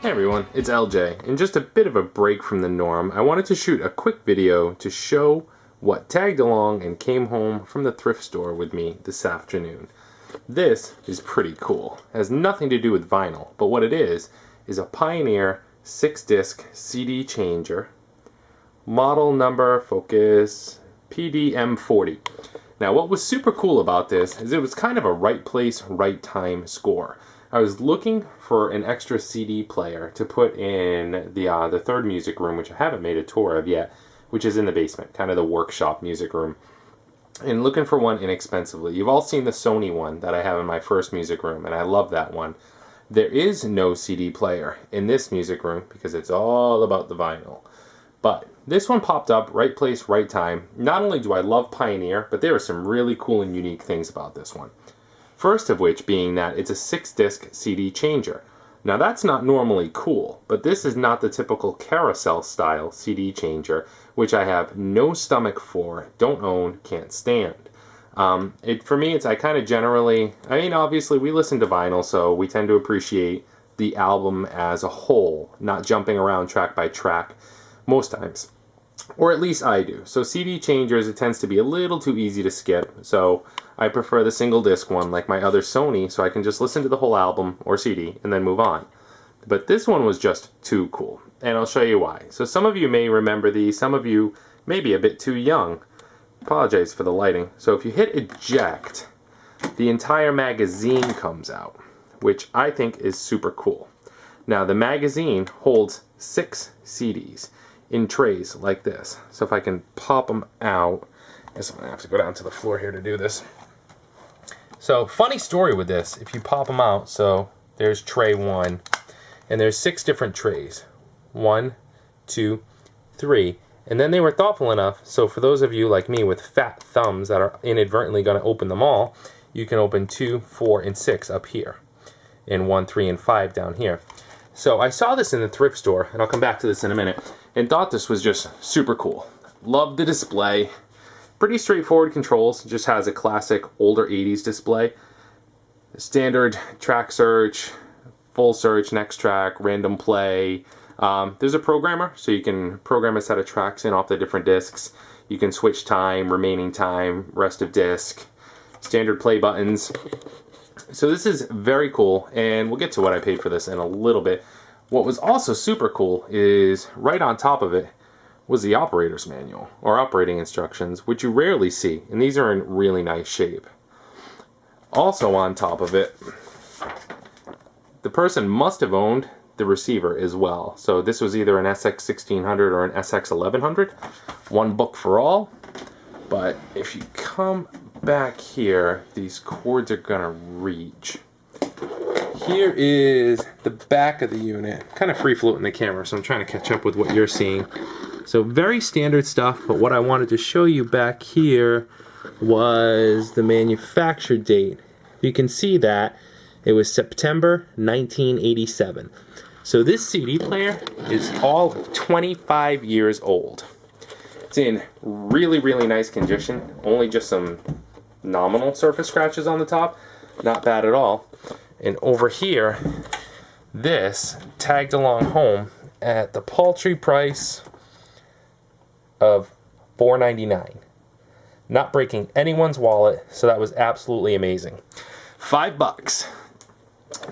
Hey everyone, it's LJ. In just a bit of a break from the norm, I wanted to shoot a quick video to show what tagged along and came home from the thrift store with me this afternoon. This is pretty cool. It has nothing to do with vinyl, but what it is a Pioneer 6-disc CD changer, model number, focus, PD-M40. Now what was super cool about this is it was kind of a right place, right time score. I was looking for an extra CD player to put in the third music room, which I haven't made a tour of yet, which is in the basement, kind of the workshop music room. And looking for one inexpensively. You've all seen the Sony one that I have in my first music room, and I love that one. There is no CD player in this music room because it's all about the vinyl. But this one popped up, right place, right time. Not only do I love Pioneer, but there are some really cool and unique things about this one. First of which being that it's a 6-disc CD changer. Now that's not normally cool, but this is not the typical carousel style CD changer, which I have no stomach for, don't own, can't stand. For me, I kind of generally, obviously we listen to vinyl, so we tend to appreciate the album as a whole, not jumping around track by track most times. Or at least I do. So CD changers, it tends to be a little too easy to skip, so I prefer the single disc one like my other Sony, so I can just listen to the whole album or CD and then move on. But this one was just too cool, and I'll show you why. So some of you may remember these, some of you may be a bit too young. Apologize for the lighting. So if you hit eject, the entire magazine comes out, which I think is super cool. Now the magazine holds 6 CDs in trays like this. So if I can pop them out, I guess I'm gonna have to go down to the floor here to do this. So funny story with this, if you pop them out, so there's tray 1, and there's 6 different trays. 1, 2, 3, and then they were thoughtful enough, so for those of you like me with fat thumbs that are inadvertently gonna open them all, you can open 2, 4, and 6 up here, and 1, 3, and 5 down here. So I saw this in the thrift store, and I'll come back to this in a minute, and thought this was just super cool. Loved the display. Pretty straightforward controls, just has a classic older 80s display. Standard track search, full search, next track, random play. There's a programmer, so you can program a set of tracks in off the different discs. You can switch time, remaining time, rest of disc, standard play buttons. So this is very cool, and we'll get to what I paid for this in a little bit. What was also super cool is right on top of it was the operator's manual, or operating instructions, which you rarely see, and these are in really nice shape. Also on top of it, the person must have owned the receiver as well. So this was either an SX1600 or an SX1100. One book for all. But if you come back here, these cords are gonna reach. Here is the back of the unit. Kind of free floating the camera, so I'm trying to catch up with what you're seeing. So very standard stuff, but what I wanted to show you back here was the manufacture date. You can see that it was September 1987. So this CD player is all 25 years old. It's in really, really nice condition. Only just some nominal surface scratches on the top. Not bad at all. And over here, this tagged along home at the paltry price of $4.99. Not breaking anyone's wallet, so that was absolutely amazing. $5.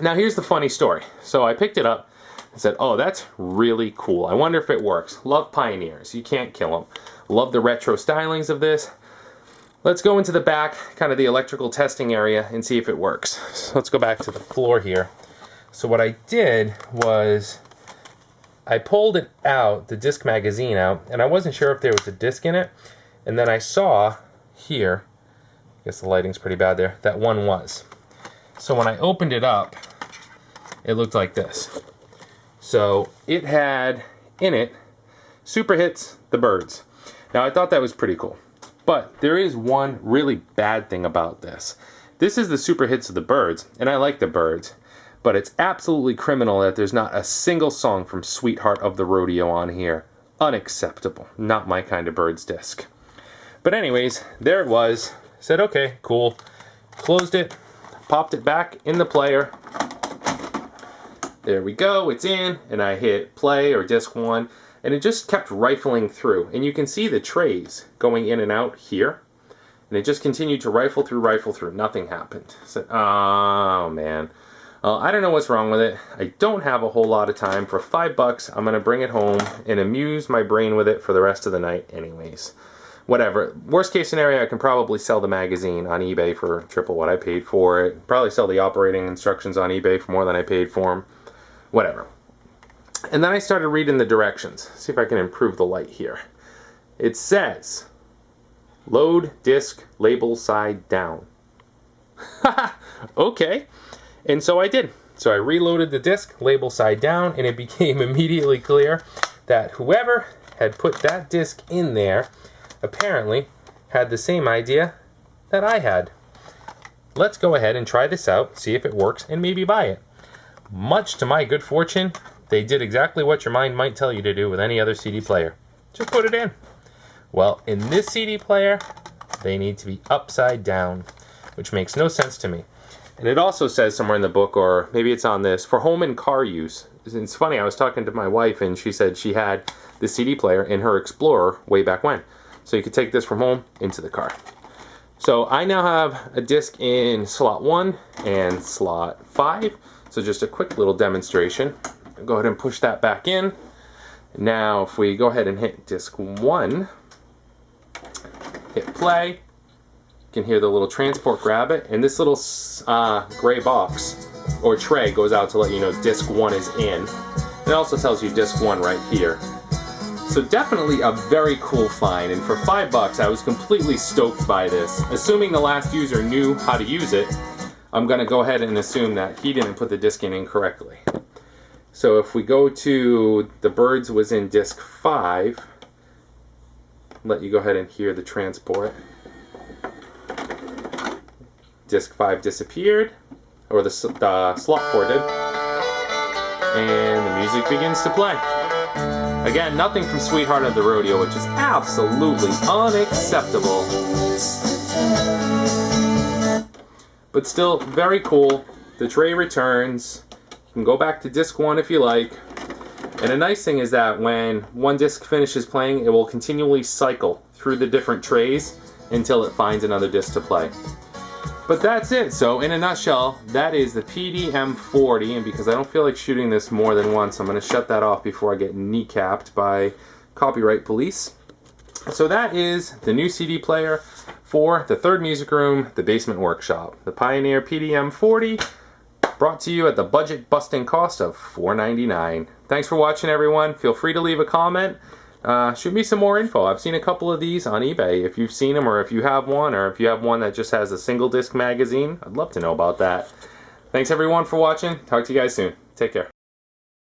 Now here's the funny story. So I picked it up and said, oh, that's really cool. I wonder if it works. Love Pioneers. You can't kill them. Love the retro stylings of this. Let's go into the back, kind of the electrical testing area, and see if it works. So let's go back to the floor here. So what I did was I pulled it out, the disc magazine out, and I wasn't sure if there was a disc in it. And then I saw here, I guess the lighting's pretty bad there, that one was. So when I opened it up, it looked like this. So it had in it Super Hits, the Byrds. Now I thought that was pretty cool. But there is one really bad thing about this. This is the Super Hits of the Byrds, and I like the Byrds, but it's absolutely criminal that there's not a single song from Sweetheart of the Rodeo on here. Unacceptable. Not my kind of Byrds disc. But anyways, there it was. Said, okay, cool. Closed it, popped it back in the player, There we go, it's in, and I hit play or disc 1, and it just kept rifling through. And you can see the trays going in and out here, and it just continued to rifle through, nothing happened. So, oh man. I don't know what's wrong with it. I don't have a whole lot of time. For $5, I'm gonna bring it home and amuse my brain with it for the rest of the night anyways. Whatever. Worst case scenario, I can probably sell the magazine on eBay for triple what I paid for it. Probably sell the operating instructions on eBay for more than I paid for them. Whatever. And then I started reading the directions. See if I can improve the light here. It says, load disc label side down. Okay. And so I did. So I reloaded the disc label side down, and it became immediately clear that whoever had put that disc in there apparently had the same idea that I had. Let's go ahead and try this out, see if it works, and maybe buy it. Much to my good fortune, they did exactly what your mind might tell you to do with any other CD player. Just put it in. Well, in this CD player, they need to be upside down, which makes no sense to me. And it also says somewhere in the book, or maybe it's on this, for home and car use. It's funny, I was talking to my wife and she said she had the CD player in her Explorer way back when. So you could take this from home into the car. So I now have a disc in slot 1 and slot 5. So just a quick little demonstration. Go ahead and push that back in. Now if we go ahead and hit disc 1, hit play, you can hear the little transport grab it, and this little gray box or tray goes out to let you know disc 1 is in. It also tells you disc 1 right here. So definitely a very cool find, and for $5 I was completely stoked by this. Assuming the last user knew how to use it, I'm going to go ahead and assume that he didn't put the disc in incorrectly. So if we go to the Byrds was in disc 5, let you go ahead and hear the transport. Disc 5 disappeared, or the slot 4 did, and the music begins to play. Again, nothing from Sweetheart of the Rodeo, which is absolutely unacceptable. But still, very cool. The tray returns. You can go back to disc 1 if you like. And a nice thing is that when one disc finishes playing, it will continually cycle through the different trays until it finds another disc to play. But that's it. So in a nutshell, that is the PD-M40, and because I don't feel like shooting this more than once, I'm going to shut that off before I get kneecapped by copyright police. So that is the new CD player for the third music room, the basement workshop. The Pioneer PD-M40, brought to you at the budget-busting cost of $4.99. Thanks for watching, everyone. Feel free to leave a comment. Shoot me some more info. I've seen a couple of these on eBay. If you've seen them, or if you have one, or if you have one that just has a single disc magazine, I'd love to know about that. Thanks everyone for watching. Talk to you guys soon. Take care.